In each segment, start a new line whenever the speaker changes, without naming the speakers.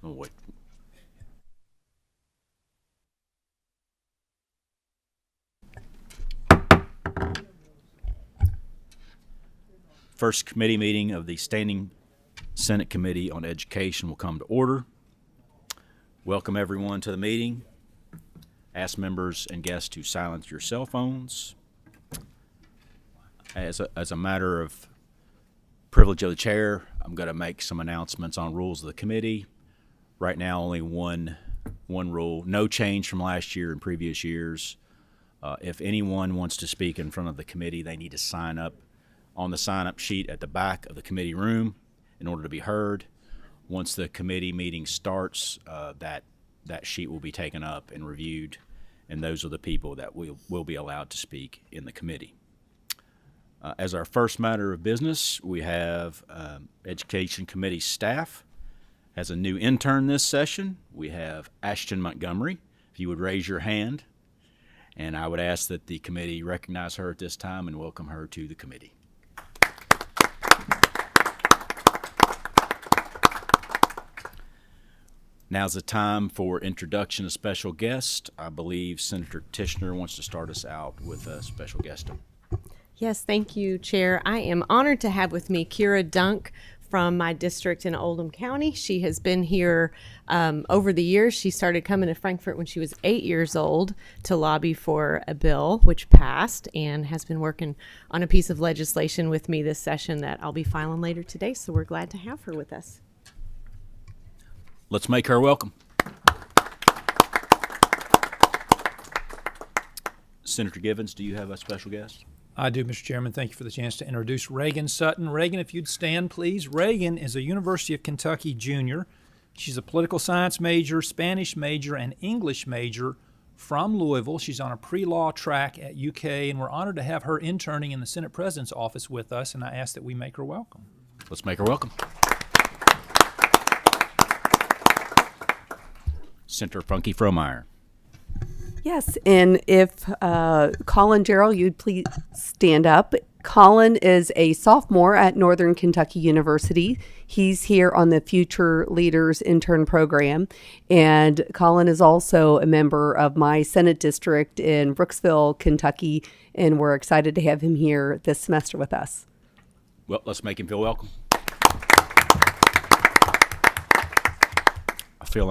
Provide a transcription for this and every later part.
Oh, wait. First committee meeting of the Standing Senate Committee on Education will come to order. Welcome everyone to the meeting. Ask members and guests to silence your cell phones. As a matter of privilege of the chair, I'm going to make some announcements on rules of the committee. Right now, only one rule, no change from last year and previous years. If anyone wants to speak in front of the committee, they need to sign up on the sign-up sheet at the back of the committee room in order to be heard. Once the committee meeting starts, that sheet will be taken up and reviewed, and those are the people that will be allowed to speak in the committee. As our first matter of business, we have Education Committee staff has a new intern this session. We have Ashton Montgomery. If you would raise your hand, and I would ask that the committee recognize her at this time and welcome her to the committee. Now's the time for introduction of special guest. I believe Senator Tishner wants to start us out with a special guest.
Yes, thank you, Chair. I am honored to have with me Kira Dunk from my district in Oldham County. She has been here over the years. She started coming to Frankfort when she was 8 years old to lobby for a bill which passed, and has been working on a piece of legislation with me this session that I'll be filing later today. So we're glad to have her with us.
Let's make her welcome. Senator Givens, do you have a special guest?
I do, Mr. Chairman. Thank you for the chance to introduce Reagan Sutton. Reagan, if you'd stand, please. Reagan is a University of Kentucky junior. She's a political science major, Spanish major, and English major from Louisville. She's on a pre-law track at UK, and we're honored to have her interning in the Senate President's office with us, and I ask that we make her welcome.
Let's make her welcome. Senator Funky Fromeyer.
Yes, and if Colin Jarrell, you'd please stand up. Colin is a sophomore at Northern Kentucky University. He's here on the Future Leaders Intern Program, and Colin is also a member of my Senate district in Brooksville, Kentucky, and we're excited to have him here this semester with us.
Well, let's make him feel welcome. I feel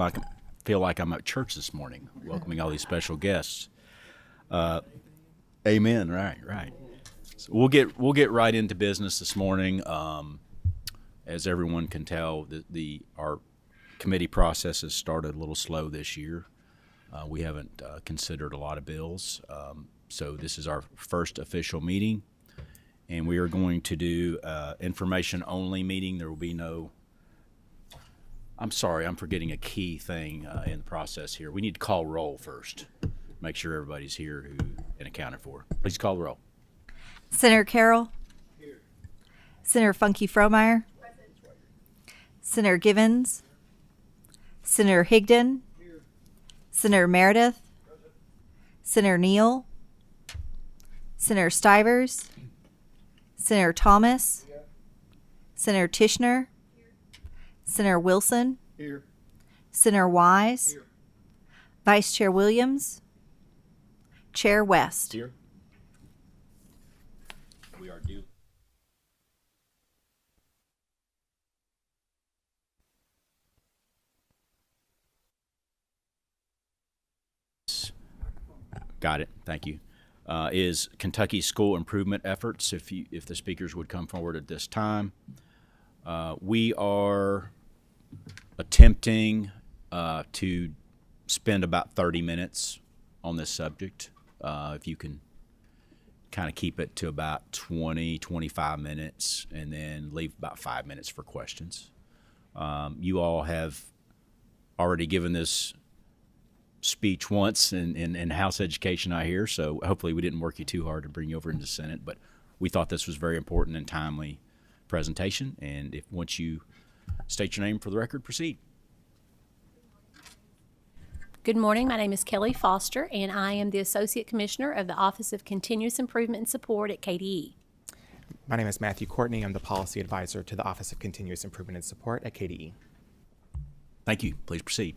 like I'm at church this morning, welcoming all these special guests. Amen. Right. So we'll get right into business this morning. As everyone can tell, our committee process has started a little slow this year. We haven't considered a lot of bills, so this is our first official meeting, and we are going to do information only meeting. There will be no. I'm sorry, I'm forgetting a key thing in the process here. We need to call roll first. Make sure everybody's here and accounted for. Please call the roll.
Senator Carroll. Here. Senator Funky Fromeyer. Present. Senator Givens. Senator Higdon. Here. Senator Meredith. Present. Senator Neal. Senator Stivers. Senator Thomas. Here. Senator Tishner. Senator Wilson. Here. Senator Wise. Here. Vice Chair Williams. Chair West.
Here. We are due. Got it. Thank you. Is Kentucky school improvement efforts. If the speakers would come forward at this time. We are attempting to spend about 30 minutes on this subject. If you can kind of keep it to about 25 minutes and then leave about 5 minutes for questions. You all have already given this speech once in House Education, I hear, so hopefully we didn't work you too hard to bring you over into the Senate, but we thought this was very important and timely presentation, and once you state your name for the record, proceed.
Good morning. My name is Kelly Foster, and I am the Associate Commissioner of the Office of Continuous Improvement and Support at KDE.
My name is Matthew Courtney. I'm the Policy Advisor to the Office of Continuous Improvement and Support at KDE.
Thank you. Please proceed.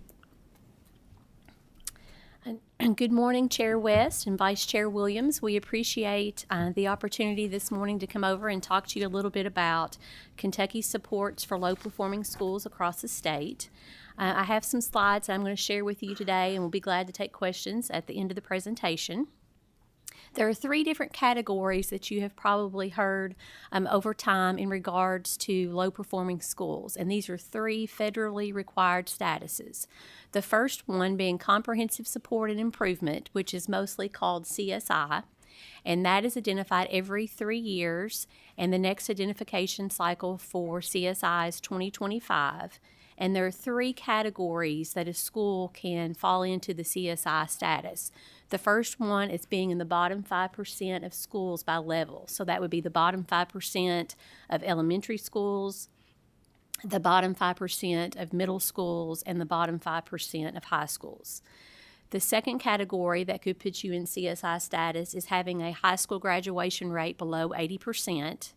And good morning, Chair West and Vice Chair Williams. We appreciate the opportunity this morning to come over and talk to you a little bit about Kentucky's supports for low-performing schools across the state. I have some slides I'm going to share with you today, and we'll be glad to take questions at the end of the presentation. There are three different categories that you have probably heard over time in regards to low-performing schools, and these are three federally required statuses. The first one being Comprehensive Support and Improvement, which is mostly called CSI, and that is identified every 3 years, and the next identification cycle for CSI is 2025. And there are three categories that a school can fall into the CSI status. The first one is being in the bottom 5% of schools by level. So that would be the bottom 5% of elementary schools, the bottom 5% of middle schools, and the bottom 5% of high schools. The second category that could put you in CSI status is having a high school graduation rate below 80%.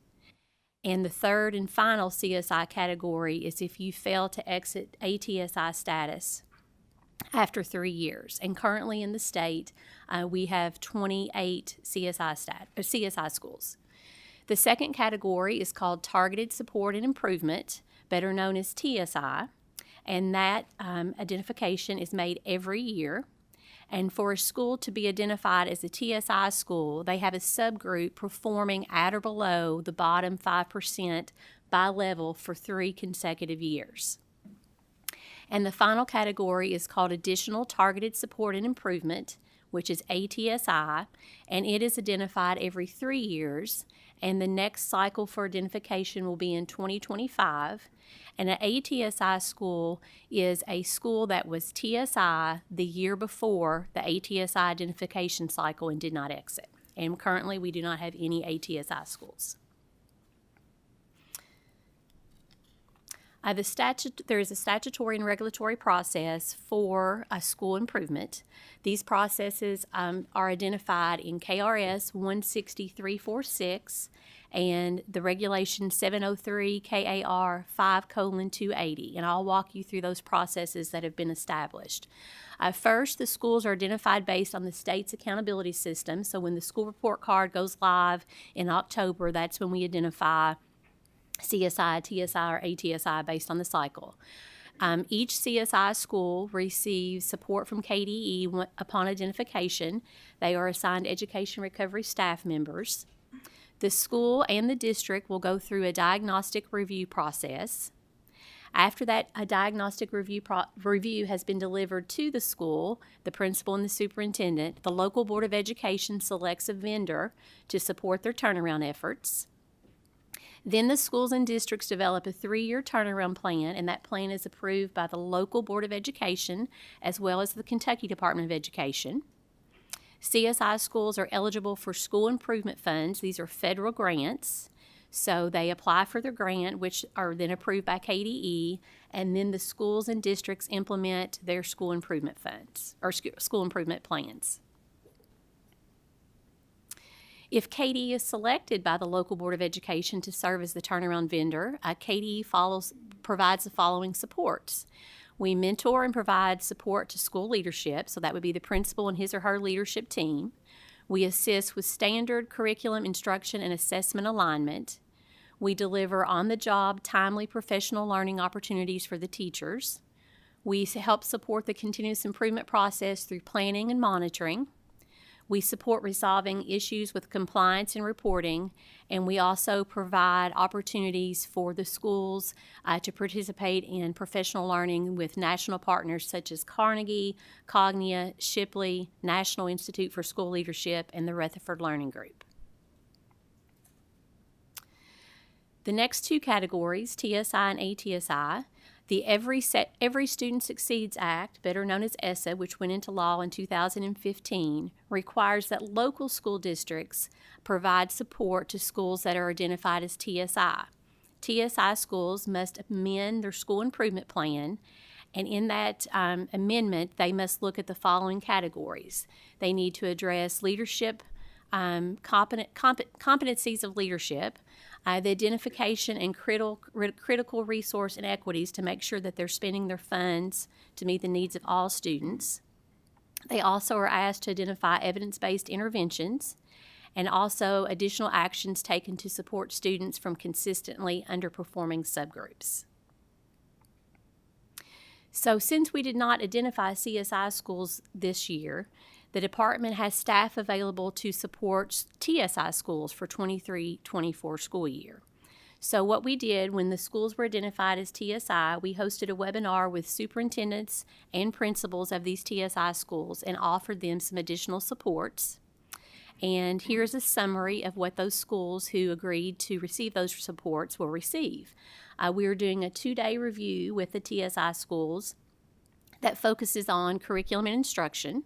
And the third and final CSI category is if you fail to exit ATSI status after 3 years. And currently in the state, we have 28 CSI schools. The second category is called Targeted Support and Improvement, better known as TSI, and that identification is made every year. And for a school to be identified as a TSI school, they have a subgroup performing at or below the bottom 5% by level for 3 consecutive years. And the final category is called Additional Targeted Support and Improvement, which is ATSI, and it is identified every 3 years, and the next cycle for identification will be in 2025. And an ATSI school is a school that was TSI the year before the ATSI identification cycle and did not exit. And currently we do not have any ATSI schools. There is a statutory and regulatory process for a school improvement. These processes are identified in KRS 16346 and the regulation 703 KAR 5:280, and I'll walk you through those processes that have been established. First, the schools are identified based on the state's accountability system. So when the school report card goes live in October, that's when we identify CSI, TSI, or ATSI based on the cycle. Each CSI school receives support from KDE upon identification. They are assigned education recovery staff members. The school and the district will go through a diagnostic review process. After that, a diagnostic review has been delivered to the school, the principal and the superintendent. The local board of education selects a vendor to support their turnaround efforts. Then the schools and districts develop a 3-year turnaround plan, and that plan is approved by the local Board of Education as well as the Kentucky Department of Education. CSI schools are eligible for school improvement funds. These are federal grants. So they apply for their grant, which are then approved by KDE, and then the schools and districts implement their school improvement funds or school improvement plans. If KDE is selected by the local Board of Education to serve as the turnaround vendor, KDE provides the following supports. We mentor and provide support to school leadership, so that would be the principal and his or her leadership team. We assist with standard curriculum instruction and assessment alignment. We deliver on-the-job, timely professional learning opportunities for the teachers. We help support the continuous improvement process through planning and monitoring. We support resolving issues with compliance and reporting, and we also provide opportunities for the schools to participate in professional learning with national partners such as Carnegie, Cognia, Shipley, National Institute for School Leadership, and the Rutherford Learning Group. The next two categories, TSI and ATSI, the Every Student Succeeds Act, better known as ESSA, which went into law in 2015, requires that local school districts provide support to schools that are identified as TSI. TSI schools must amend their school improvement plan, and in that amendment, they must look at the following categories. They need to address leadership, competencies of leadership. The identification and critical resource inequities to make sure that they're spending their funds to meet the needs of all students. They also are asked to identify evidence-based interventions and also additional actions taken to support students from consistently underperforming subgroups. So since we did not identify CSI schools this year, the department has staff available to support TSI schools for 23-24 school year. So what we did when the schools were identified as TSI, we hosted a webinar with superintendents and principals of these TSI schools and offered them some additional supports. And here's a summary of what those schools who agreed to receive those supports will receive. We are doing a 2-day review with the TSI schools that focuses on curriculum and instruction.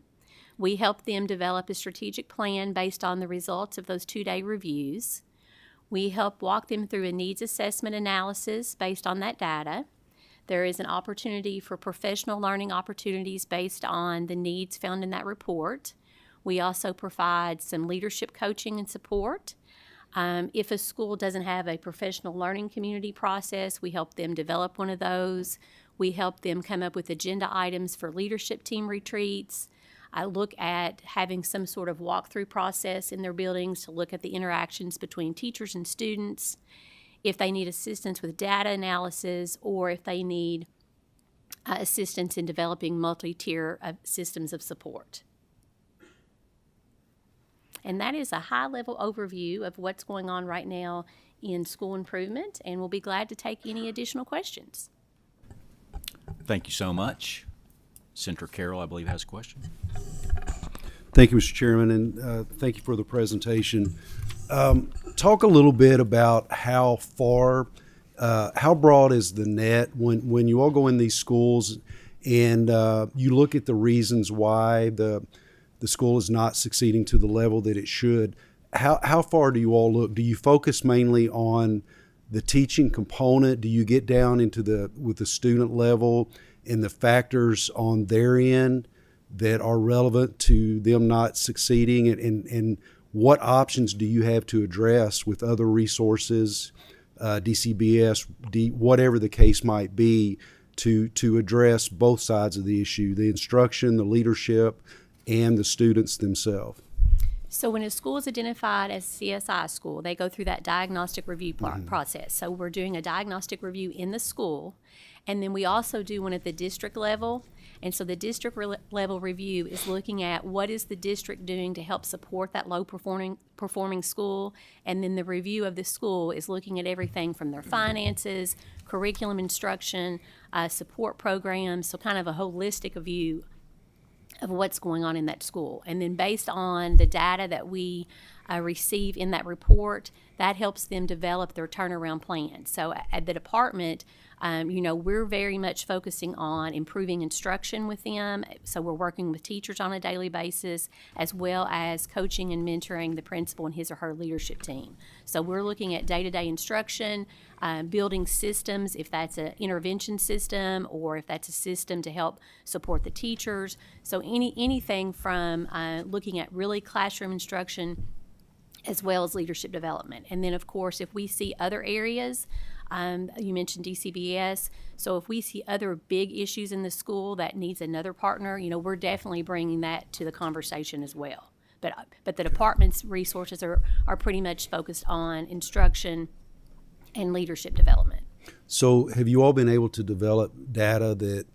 We help them develop a strategic plan based on the results of those 2-day reviews. We help walk them through a needs assessment analysis based on that data. There is an opportunity for professional learning opportunities based on the needs found in that report. We also provide some leadership coaching and support. If a school doesn't have a professional learning community process, we help them develop one of those. We help them come up with agenda items for leadership team retreats. I look at having some sort of walkthrough process in their buildings to look at the interactions between teachers and students, if they need assistance with data analysis, or if they need assistance in developing multi-tier systems of support. And that is a high-level overview of what's going on right now in school improvement, and we'll be glad to take any additional questions.
Thank you so much. Senator Carroll, I believe, has a question.
Thank you, Mr. Chairman, and thank you for the presentation. Talk a little bit about how broad is the net when you all go in these schools and you look at the reasons why the school is not succeeding to the level that it should. How far do you all look? Do you focus mainly on the teaching component? Do you get down into with the student level and the factors on their end that are relevant to them not succeeding? And what options do you have to address with other resources, DCBS, whatever the case might be, to address both sides of the issue, the instruction, the leadership, and the students themselves?
So when a school is identified as CSI school, they go through that diagnostic review process. So we're doing a diagnostic review in the school, and then we also do one at the district level. And so the district level review is looking at what is the district doing to help support that low performing school, and then the review of the school is looking at everything from their finances, curriculum instruction, support programs, so kind of a holistic view of what's going on in that school. And then based on the data that we receive in that report, that helps them develop their turnaround plan. So at the department, we're very much focusing on improving instruction with them. So we're working with teachers on a daily basis, as well as coaching and mentoring the principal and his or her leadership team. So we're looking at day-to-day instruction, building systems, if that's an intervention system or if that's a system to help support the teachers. So anything from looking at really classroom instruction as well as leadership development. And then, of course, if we see other areas, you mentioned DCBS, so if we see other big issues in the school that needs another partner, we're definitely bringing that to the conversation as well. But the department's resources are pretty much focused on instruction and leadership development.
So have you all been able to develop data that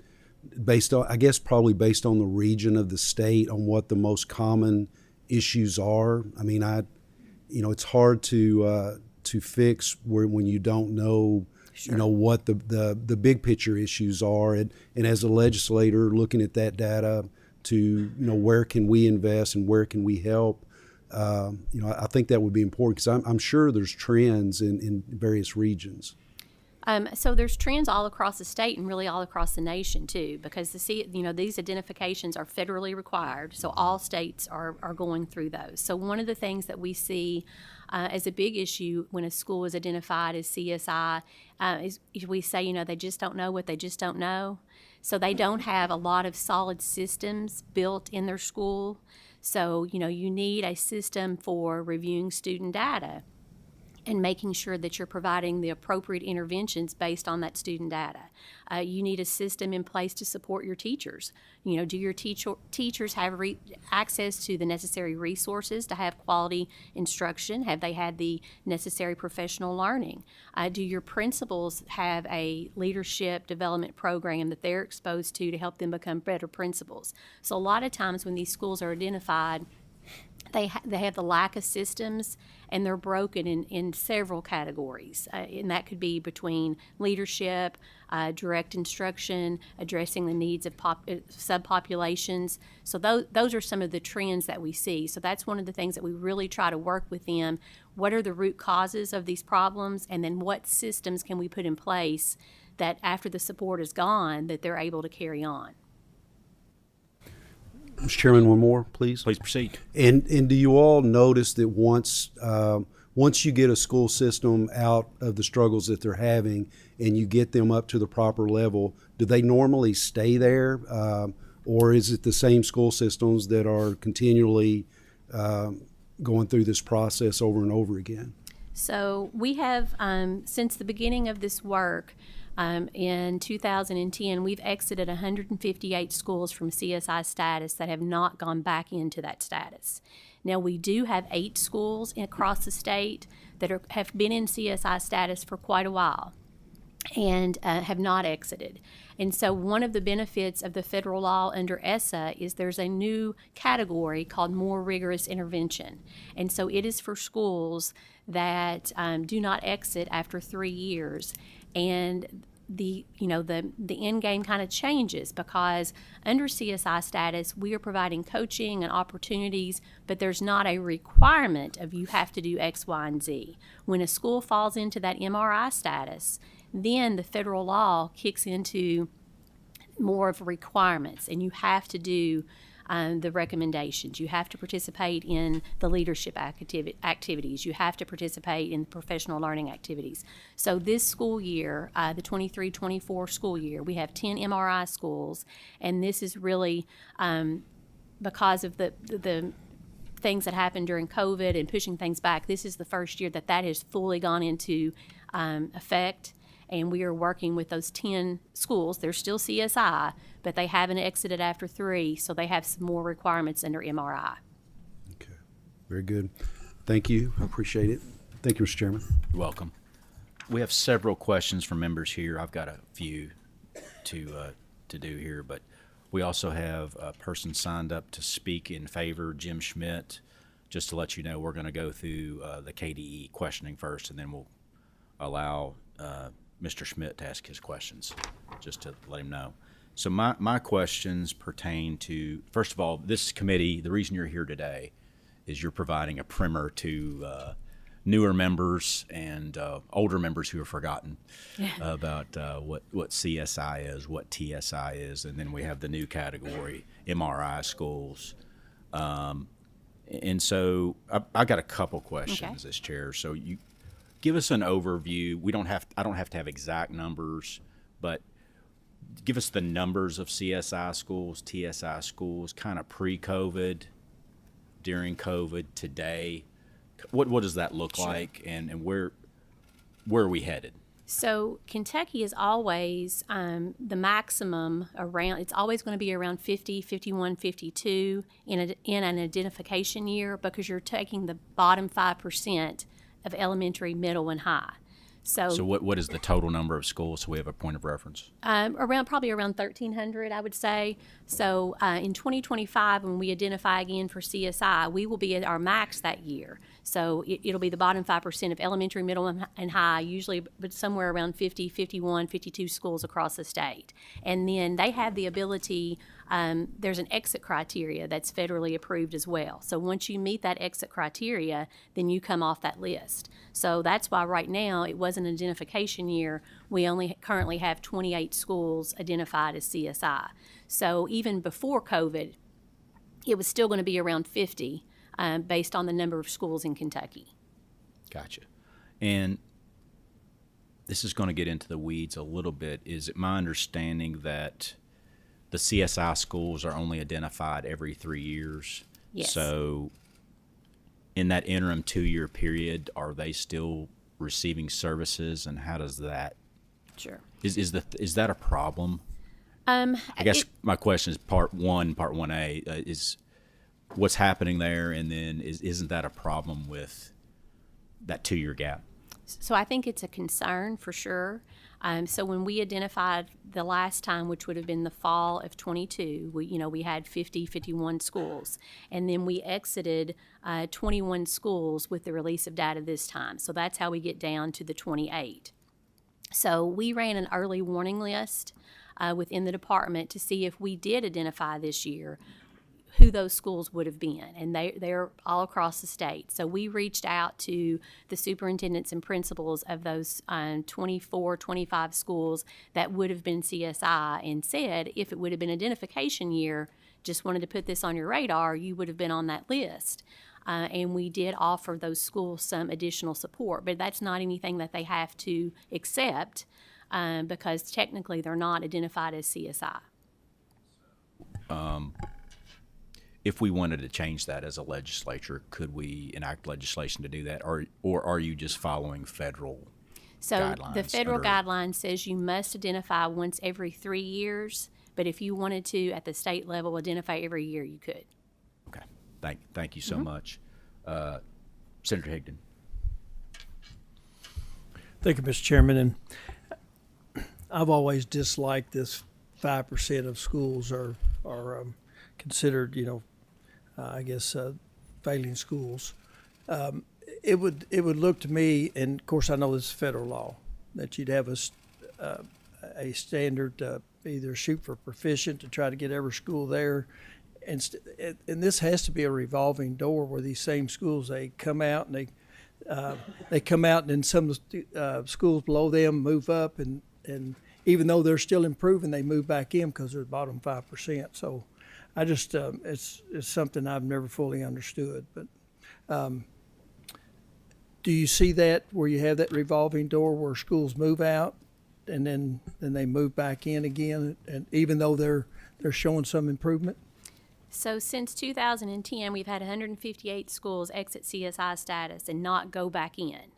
probably based on the region of the state, on what the most common issues are? I mean, it's hard to fix when you don't know,
Sure.
What the big picture issues are, and as a legislator looking at that data to where can we invest and where can we help. I think that would be important, because I'm sure there's trends in various regions.
So there's trends all across the state and really all across the nation too, because these identifications are federally required, so all states are going through those. So one of the things that we see as a big issue when a school is identified as CSI is we say, they just don't know what they just don't know. So they don't have a lot of solid systems built in their school. So, you need a system for reviewing student data. and making sure that you're providing the appropriate interventions based on that student data. You need a system in place to support your teachers. You know, do your teachers have access to the necessary resources to have quality instruction? Have they had the necessary professional learning? Do your principals have a leadership development program that they're exposed to help them become better principals? So a lot of times when these schools are identified, they have the lack of systems, and they're broken in several categories. And that could be between leadership, direct instruction, addressing the needs of subpopulations. So those are some of the trends that we see. So that's one of the things that we really try to work with them. What are the root causes of these problems? And then what systems can we put in place that after the support is gone, that they're able to carry on?
Mr. Chairman, one more, please.
Please proceed.
And do you all notice that once you get a school system out of the struggles that they're having and you get them up to the proper level, do they normally stay there? Or is it the same school systems that are continually going through this process over and over again?
So we have, since the beginning of this work, in 2010, we've exited 158 schools from CSI status that have not gone back into that status. Now, we do have 8 schools across the state that have been in CSI status for quite a while and have not exited. And so one of the benefits of the federal law under ESSA is there's a new category called more rigorous intervention. And so it is for schools that do not exit after 3 years. And the end game kind of changes, because under CSI status, we are providing coaching and opportunities, but there's not a requirement of you have to do X, Y, and Z. When a school falls into that MRI status, then the federal law kicks into more of requirements, and you have to do the recommendations. You have to participate in the leadership activities. You have to participate in the professional learning activities. So this school year, the 23-24 school year, we have 10 MRI schools, and this is really because of the things that happened during COVID and pushing things back. This is the first year that has fully gone into effect. And we are working with those 10 schools. They're still CSI, but they haven't exited after 3, so they have some more requirements under MRI.
Okay, very good. Thank you. I appreciate it. Thank you, Mr. Chairman.
You're welcome. We have several questions from members here. I've got a few to do here, but we also have a person signed up to speak in favor, Jim Schmidt. Just to let you know, we're going to go through the KDE questioning first, and then we'll allow Mr. Schmidt to ask his questions, just to let him know. So my questions pertain to, first of all, this committee, the reason you're here today is you're providing a primer to newer members and older members who have forgotten about what CSI is, what TSI is, and then we have the new category, MRI schools. And so I got a couple questions as chair. So you give us an overview. I don't have to have exact numbers, but give us the numbers of CSI schools, TSI schools, kind of pre-COVID, during COVID, today. What does that look like, and where are we headed?
So Kentucky is always the maximum around, it's always going to be around 50, 51, 52 in an identification year, because you're taking the bottom 5% of elementary, middle, and high. So
what is the total number of schools, so we have a point of reference?
Probably around 1,300, I would say. So in 2025, when we identify again for CSI, we will be at our max that year. So it'll be the bottom 5% of elementary, middle, and high, usually but somewhere around 50, 51, 52 schools across the state. And then they have the ability, there's an exit criteria that's federally approved as well. So once you meet that exit criteria, then you come off that list. So that's why right now it was an identification year. We only currently have 28 schools identified as CSI. So even before COVID, it was still going to be around 50 based on the number of schools in Kentucky.
Gotcha. And this is going to get into the weeds a little bit. Is it my understanding that the CSI schools are only identified every 3 years?
Yes.
So in that interim 2-year period, are they still receiving services, and how does that,
Sure.
is that a problem?
I
I guess my question is part 1A, is what's happening there, and then isn't that a problem with that 2-year gap?
So I think it's a concern for sure. So when we identified the last time, which would have been the fall of 22, we had 51 schools, and then we exited 21 schools with the release of data this time. So that's how we get down to the 28. So we ran an early warning list within the department to see if we did identify this year who those schools would have been, and they're all across the state. So we reached out to the superintendents and principals of those 24, 25 schools that would have been CSI and said, if it would have been identification year, just wanted to put this on your radar, you would have been on that list. And we did offer those schools some additional support, but that's not anything that they have to accept because technically they're not identified as CSI.
If we wanted to change that as a legislature, could we enact legislation to do that, or are you just following federal
So
guidelines?
the federal guideline says you must identify once every 3 years, but if you wanted to, at the state level, identify every year, you could.
Okay, thank you so much. Senator Higdon.
Thank you, Mr. Chairman. And I've always disliked this 5% of schools are considered, I guess, failing schools. It would look to me, and of course I know this is federal law, that you'd have a standard either shoot for proficient to try to get every school there. And this has to be a revolving door where these same schools, they come out and they come out, and then some of the schools below them move up, and even though they're still improving, they move back in because they're the bottom 5%. So I just it's something I've never fully understood. But do you see that where you have that revolving door where schools move out and then they move back in again, and even though they're showing some improvement?
So since 2010, we've had 158 schools exit CSI status and not go back in.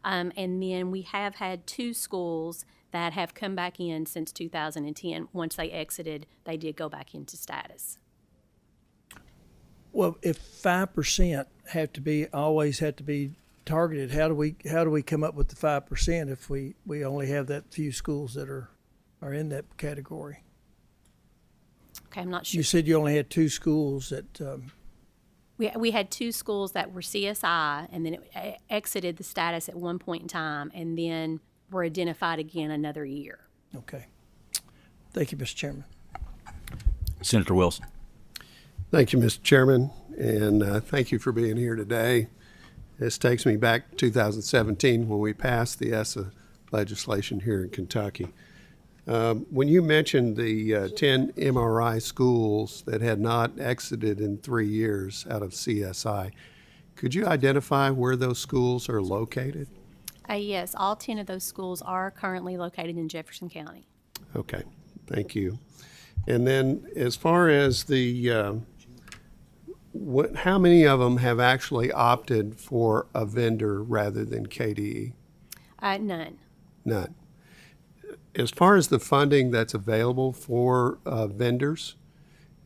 And then we have had 2 schools that have come back in since 2010. Once they exited, they did go back into status.
Well, if 5% always have to be targeted, how do we come up with the 5% if we only have that few schools that are in that category?
Okay, I'm not sure.
You said you only had 2 schools that.
We had 2 schools that were CSI, and then it exited the status at one point in time, and then were identified again another year.
Okay. Thank you, Mr. Chairman.
Senator Wilson.
Thank you, Mr. Chairman, and thank you for being here today. This takes me back to 2017 when we passed the ESSA legislation here in Kentucky. When you mentioned the 10 MRI schools that had not exited in 3 years out of CSI, could you identify where those schools are located?
Yes, all 10 of those schools are currently located in Jefferson County.
Okay, thank you. And then as far as the how many of them have actually opted for a vendor rather than KDE?
None.
None. As far as the funding that's available for vendors,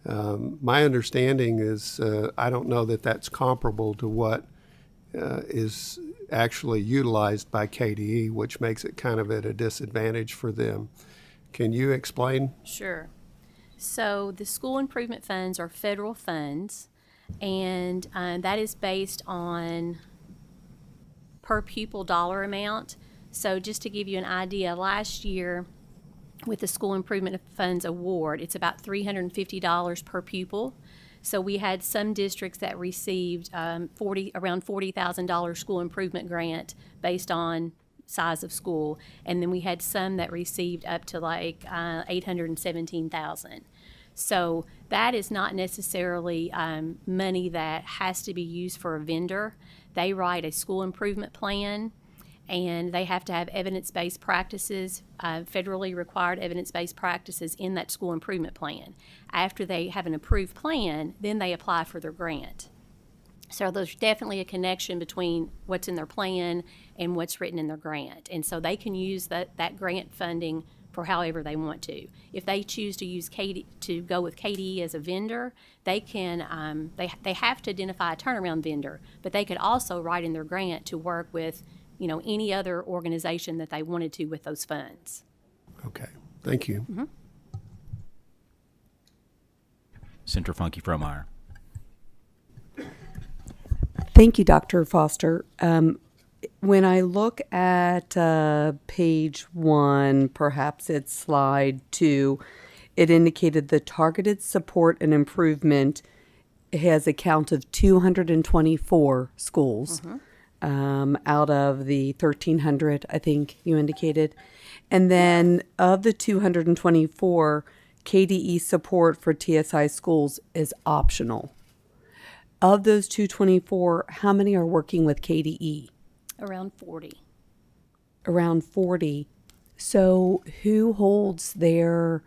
my understanding is I don't know that that's comparable to what is actually utilized by KDE, which makes it kind of at a disadvantage for them. Can you explain?
Sure. So the school improvement funds are federal funds, and that is based on per pupil dollar amount. So just to give you an idea, last year with the School Improvement Funds Award, it's about $350 per pupil. So we had some districts that received around $40,000 school improvement grant based on size of school, and then we had some that received up to like $817,000. So that is not necessarily money that has to be used for a vendor. They write a school improvement plan, and they have to have evidence-based practices, federally required evidence-based practices in that school improvement plan. After they have an approved plan, then they apply for their grant. So there's definitely a connection between what's in their plan and what's written in their grant. And so they can use that grant funding for however they want to. If they choose to use to go with KDE as a vendor, they can they have to identify a turnaround vendor, but they could also write in their grant to work with any other organization that they wanted to with those funds.
Okay, thank you.
Mm-hmm.
Senator Funky Fromeyer.
Thank you, Dr. Foster. When I look at page 1, perhaps it's slide 2, it indicated the targeted support and improvement has a count of 224 schools out of the 1,300, I think you indicated. And then of the 224, KDE support for TSI schools is optional. Of those 224, how many are working with KDE?
Around 40.
Around 40. So who holds their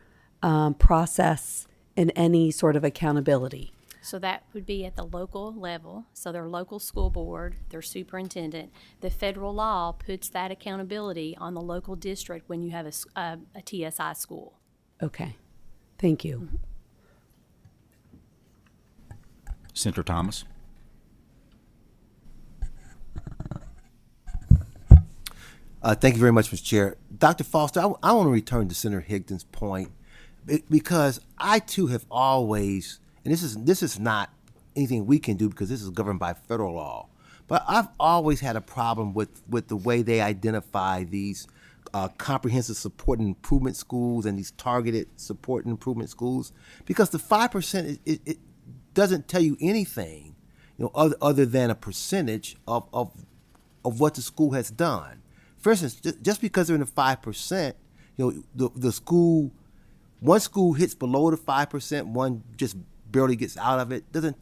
process in any sort of accountability?
So that would be at the local level, so their local school board, their superintendent. The federal law puts that accountability on the local district when you have a TSI school.
Okay, thank you.
Senator Thomas.
Thank you very much, Mr. Chair. Dr. Foster, I want to return to Senator Higdon's point because I too have always, and this is not anything we can do because this is governed by federal law, but I've always had a problem with the way they identify these comprehensive support and improvement schools and these targeted support and improvement schools, because the 5% it doesn't tell you anything, other than a percentage of what the school has done. For instance, just because they're in the 5%, the school, one school hits below the 5%, one just barely gets out of it. Doesn't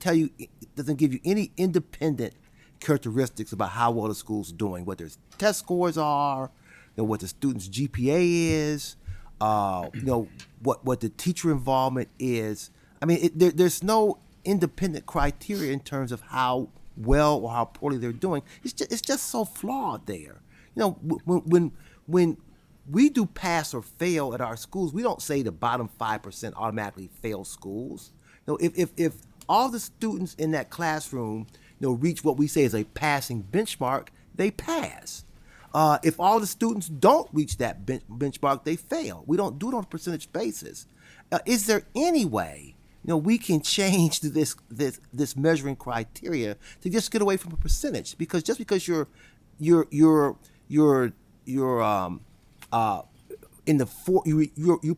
give you any independent characteristics about how well the school's doing, what their test scores are, what the student's GPA is, what the teacher involvement is. I mean, there's no independent criteria in terms of how well or how poorly they're doing. It's just so flawed there. When we do pass or fail at our schools, we don't say the bottom 5% automatically fail schools. If all the students in that classroom, reach what we say is a passing benchmark, they pass. If all the students don't reach that benchmark, they fail. We don't do it on a percentage basis. Is there any way, we can change this measuring criteria to just get away from a percentage? Because just because you're in the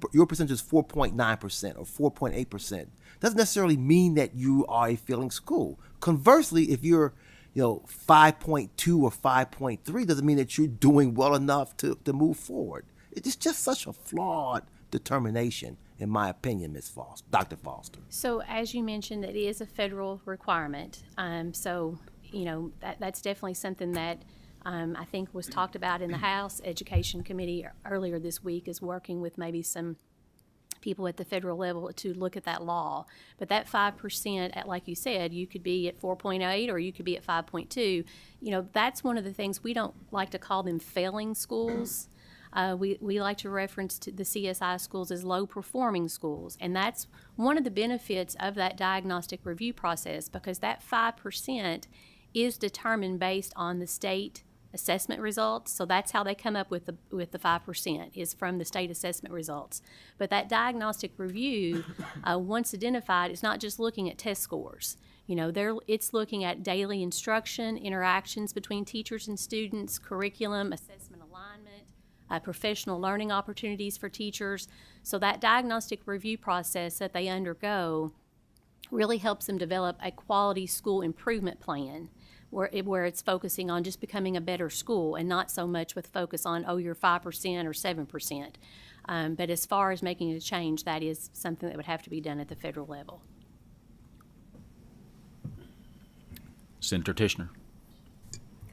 your percentage is 4.9% or 4.8% doesn't necessarily mean that you are a failing school. Conversely, if you're 5.2 or 5.3 doesn't mean that you're doing well enough to move forward. It's just such a flawed determination, in my opinion, Dr. Foster.
So as you mentioned, it is a federal requirement. So that's definitely something that I think was talked about in the House Education Committee earlier this week, is working with maybe some people at the federal level to look at that law. But that 5%, like you said, you could be at 4.8 or you could be at 5.2. That's one of the things we don't like to call them failing schools. We like to reference to the CSI schools as low-performing schools, and that's one of the benefits of that diagnostic review process, because that 5% is determined based on the state assessment results. So that's how they come up with the 5%, is from the state assessment results. But that diagnostic review, once identified, is not just looking at test scores. It's looking at daily instruction, interactions between teachers and students, curriculum, assessment alignment, professional learning opportunities for teachers. So that diagnostic review process that they undergo really helps them develop a quality school improvement plan, where it's focusing on just becoming a better school and not so much with focus on, you're 5% or 7%. But as far as making a change, that is something that would have to be done at the federal level.
Senator Tishner.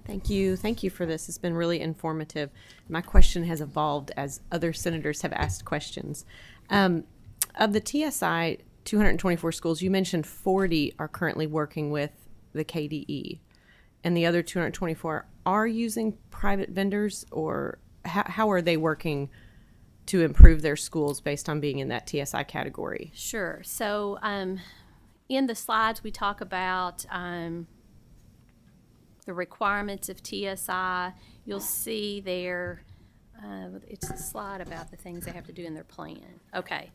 Thank you. Thank you for this. It's been really informative. My question has evolved as other senators have asked questions. Of the TSI 224 schools, you mentioned 40 are currently working with the KDE, and the other 224 are using private vendors, or how are they working to improve their schools based on being in that TSI category?
Sure. So in the slides, we talk about the requirements of TSI. You'll see there, it's a slide about the things they have to do in their plan. Okay.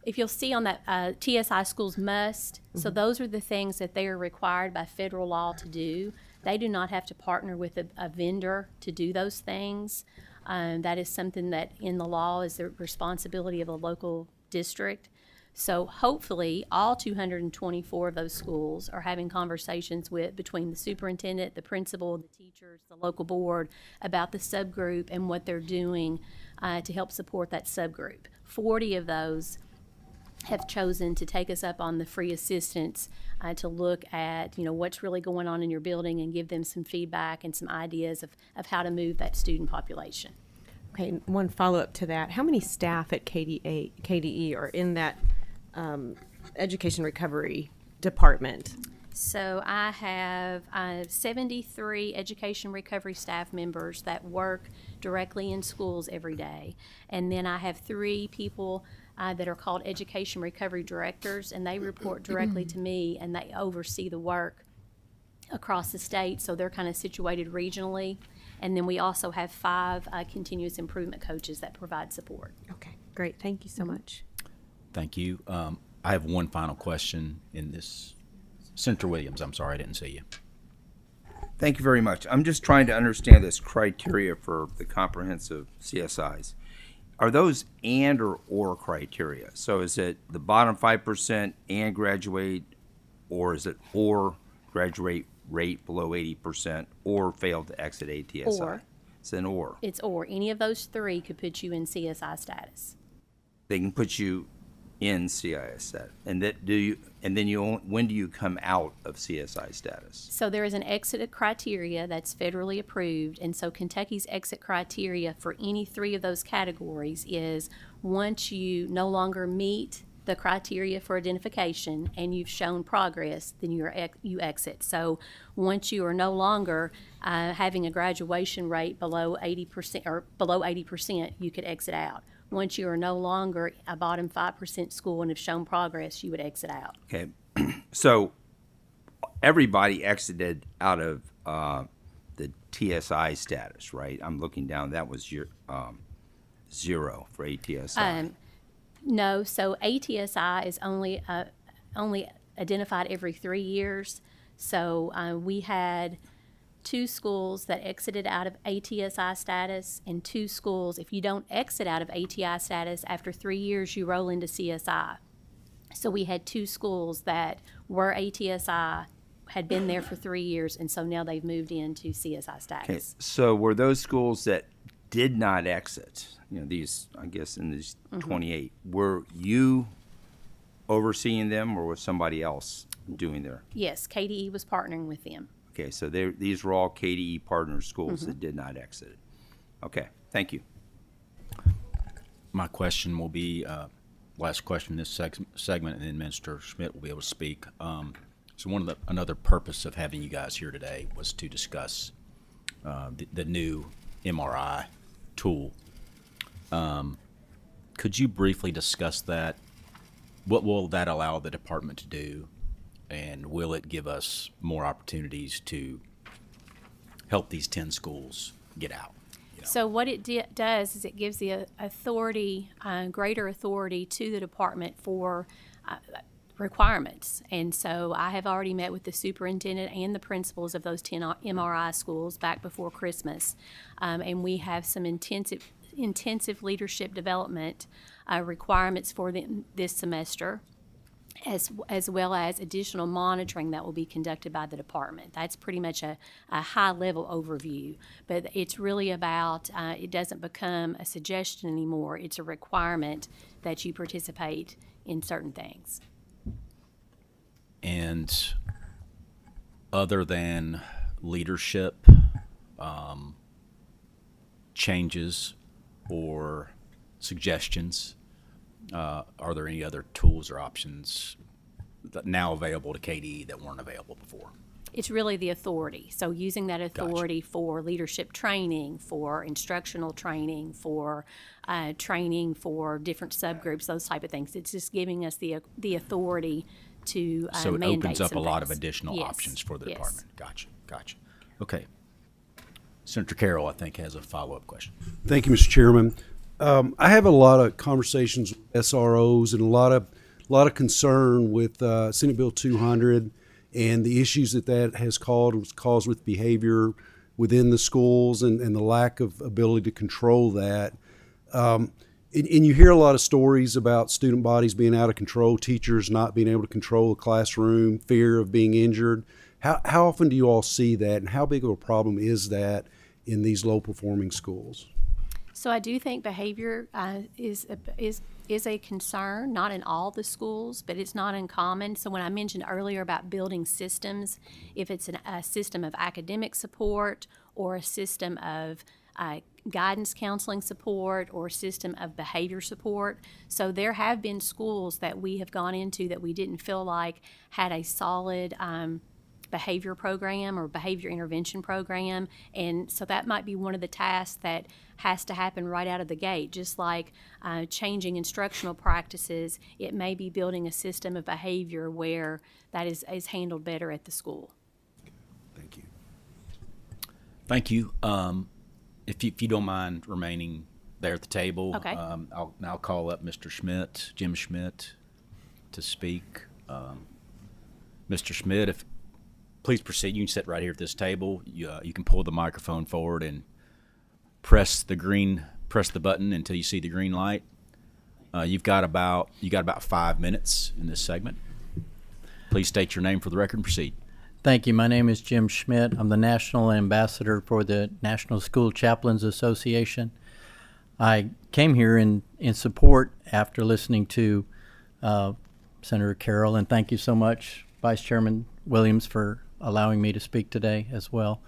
If you'll see on that, TSI schools must, so those are the things that they are required by federal law to do. They do not have to partner with a vendor to do those things. That is something that in the law is the responsibility of a local district. So hopefully all 224 of those schools are having conversations between the superintendent, the principal, the teachers, the local board about the subgroup and what they're doing to help support that subgroup. 40 of those have chosen to take us up on the free assistance to look at, what's really going on in your building and give them some feedback and some ideas of how to move that student population.
Okay, one follow-up to that. How many staff at KDE are in that education recovery department?
So I have 73 education recovery staff members that work directly in schools every day. And then I have 3 people that are called education recovery directors, and they report directly to me, and they oversee the work across the state, so they're kind of situated regionally. And then we also have 5 continuous improvement coaches that provide support.
Okay, great. Thank you so much.
Thank you. I have one final question in this. Senator Williams, I'm sorry I didn't see you.
Thank you very much. I'm just trying to understand this criteria for the comprehensive CSIs. Are those and or criteria? So is it the bottom 5% and graduate, or is it or graduate rate below 80% or failed to exit ATSI?
Or.
It's an or.
It's or. Any of those 3 could put you in CSI status.
They can put you in CIS status. And when do you come out of CSI status?
So there is an exit criteria that's federally approved, and so Kentucky's exit criteria for any 3 of those categories is once you no longer meet the criteria for identification and you've shown progress, then you exit. So once you are no longer having a graduation rate below 80%, you could exit out. Once you are no longer a bottom 5% school and have shown progress, you would exit out.
Okay. So everybody exited out of the TSI status, right? I'm looking down. That was your 0 for ATSI.
No. So ATSI is only identified every 3 years. So we had 2 schools that exited out of ATSI status, and 2 schools, if you don't exit out of ATI status, after 3 years you roll into CSI. So we had 2 schools that were ATSI, had been there for 3 years, and so now they've moved into CSI status.
Okay. So were those schools that did not exit, these, I guess, in these 28, were you overseeing them, or was somebody else doing their?
Yes, KDE was partnering with them.
Okay, so these were all KDE partner schools that did not exit. Okay, thank you.
My question will be, last question in this segment, and then Minister Schmidt will be able to speak. So another purpose of having you guys here today was to discuss the new MRI tool. Could you briefly discuss that? What will that allow the department to do? And will it give us more opportunities to help these 10 schools get out?
So what it does is it gives the authority, greater authority to the department for requirements. And so I have already met with the superintendent and the principals of those 10 MRI schools back before Christmas. And we have some intensive leadership development requirements for them this semester, as well as additional monitoring that will be conducted by the department. That's pretty much a high-level overview, but it's really about, it doesn't become a suggestion anymore. It's a requirement that you participate in certain things.
And other than leadership changes or suggestions, are there any other tools or options that now available to KDE that weren't available before?
it's really the authority. So using that authority for leadership training, for instructional training, for training for different subgroups, those type of things. It's just giving us the authority to
So it
mandate
opens up a
some
lot of
things.
additional
Yes.
options for the
Yes.
department. Gotcha. Okay. Senator Carroll, I think, has a follow-up question.
Thank you, Mr. Chairman. I have a lot of conversations with SROs and a lot of concern with Senate Bill 200 and the issues that has caused with behavior within the schools and the lack of ability to control that. And you hear a lot of stories about student bodies being out of control, teachers not being able to control the classroom, fear of being injured. How often do you all see that, and how big of a problem is that in these low-performing schools?
So I do think behavior is a concern, not in all the schools, but it's not uncommon. So when I mentioned earlier about building systems, if it's a system of academic support or a system of guidance counseling support or a system of behavior support. So there have been schools that we have gone into that we didn't feel like had a solid behavior program or behavior intervention program. And so that might be one of the tasks that has to happen right out of the gate. Just like changing instructional practices, it may be building a system of behavior where that is handled better at the school.
Thank you.
Thank you. If you don't mind remaining there at the table,
Okay.
I'll now call up Mr. Schmidt, Jim Schmidt, to speak. Mr. Schmidt, please proceed. You can sit right here at this table. You can pull the microphone forward and press the button until you see the green light. You got about 5 minutes in this segment. Please state your name for the record and proceed.
Thank you. My name is Jim Schmidt. I'm the National Ambassador for the National School Chaplains Association. I came here in support after listening to Senator Carroll, and thank you so much, Vice Chairman Williams, for allowing me to speak today as well.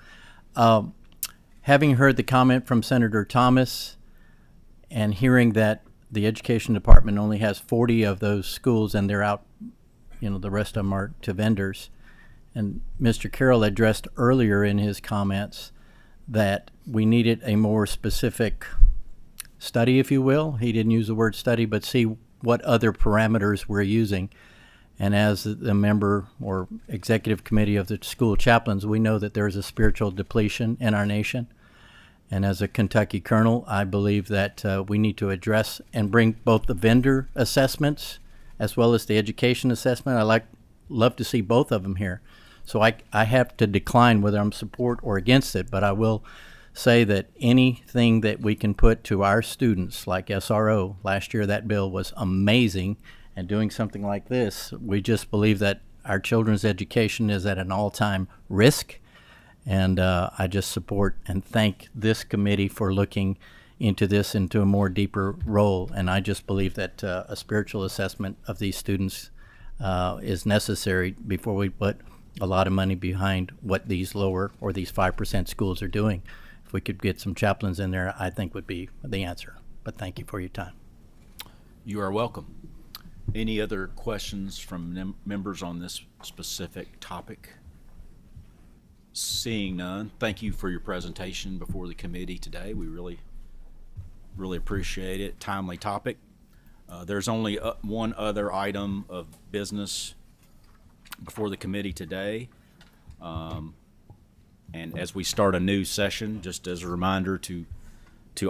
Having heard the comment from Senator Thomas and hearing that the Education Department only has 40 of those schools and they're out, the rest of them are to vendors. And Mr. Carroll addressed earlier in his comments that we needed a more specific study, if you will. He didn't use the word study, but see what other parameters we're using. And as the member or executive committee of the school chaplains, we know that there's a spiritual depletion in our nation. And as a Kentucky colonel, I believe that we need to address and bring both the vendor assessments as well as the education assessment. Love to see both of them here. So I have to decline whether I'm support or against it, but I will say that anything that we can put to our students, like SRO, last year that bill was amazing, and doing something like this, we just believe that our children's education is at an all-time risk, and I just support and thank this committee for looking into this into a more deeper role, and I just believe that a spiritual assessment of these students is necessary before we put a lot of money behind what these lower or these 5% schools are doing. If we could get some chaplains in there, I think would be the answer. But thank you for your time.
You are welcome. Any other questions from members on this specific topic? Seeing none, thank you for your presentation before the committee today. We really appreciate it. Timely topic. There's only one other item of business before the committee today. And as we start a new session, just as a reminder to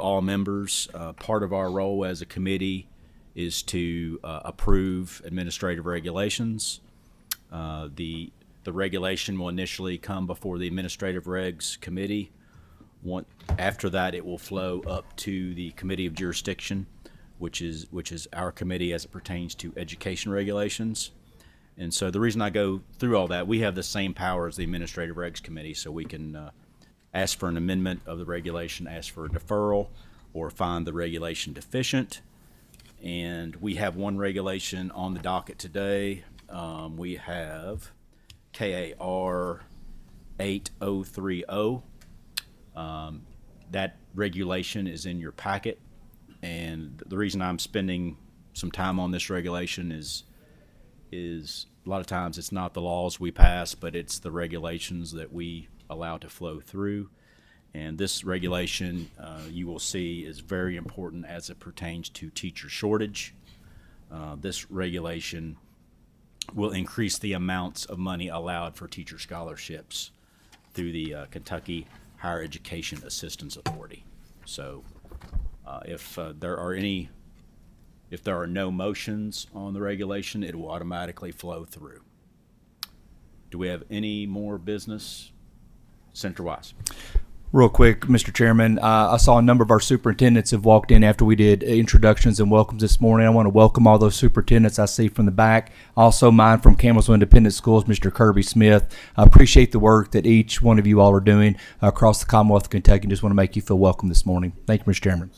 all members, part of our role as a committee is to approve administrative regulations. The regulation will initially come before the Administrative Regs Committee. After that, it will flow up to the Committee of Jurisdiction, which is our committee as it pertains to education regulations. And so the reason I go through all that, we have the same power as the Administrative Regs Committee, so we can ask for an amendment of the regulation, ask for a deferral, or find the regulation deficient. And we have one regulation on the docket today. We have KAR 8030. That regulation is in your packet. And the reason I'm spending some time on this regulation is is a lot of times it's not the laws we pass, but it's the regulations that we allow to flow through. And this regulation, you will see, is very important as it pertains to teacher shortage. This regulation will increase the amounts of money allowed for teacher scholarships through the Kentucky Higher Education Assistance Authority. So if there are no motions on the regulation, it will automatically flow through. Do we have any more business? Senator Wise.
Real quick, Mr. Chairman, I saw a number of our superintendents have walked in after we did introductions and welcomes this morning. I want to welcome all those superintendents I see from the back. Also mine from Camelsville Independent Schools, Mr. Kirby Smith. I appreciate the work that each one of you all are doing across the Commonwealth of Kentucky, and just want to make you feel welcome this morning. Thank you, Mr. Chairman.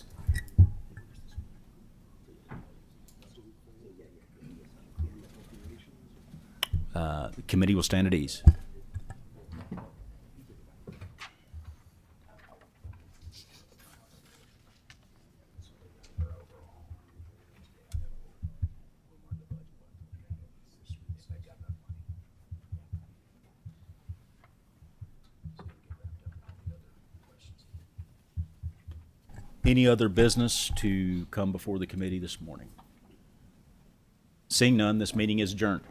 The committee will stand at ease. Any other business to come before the committee this morning? Seeing none, this meeting is adjourned.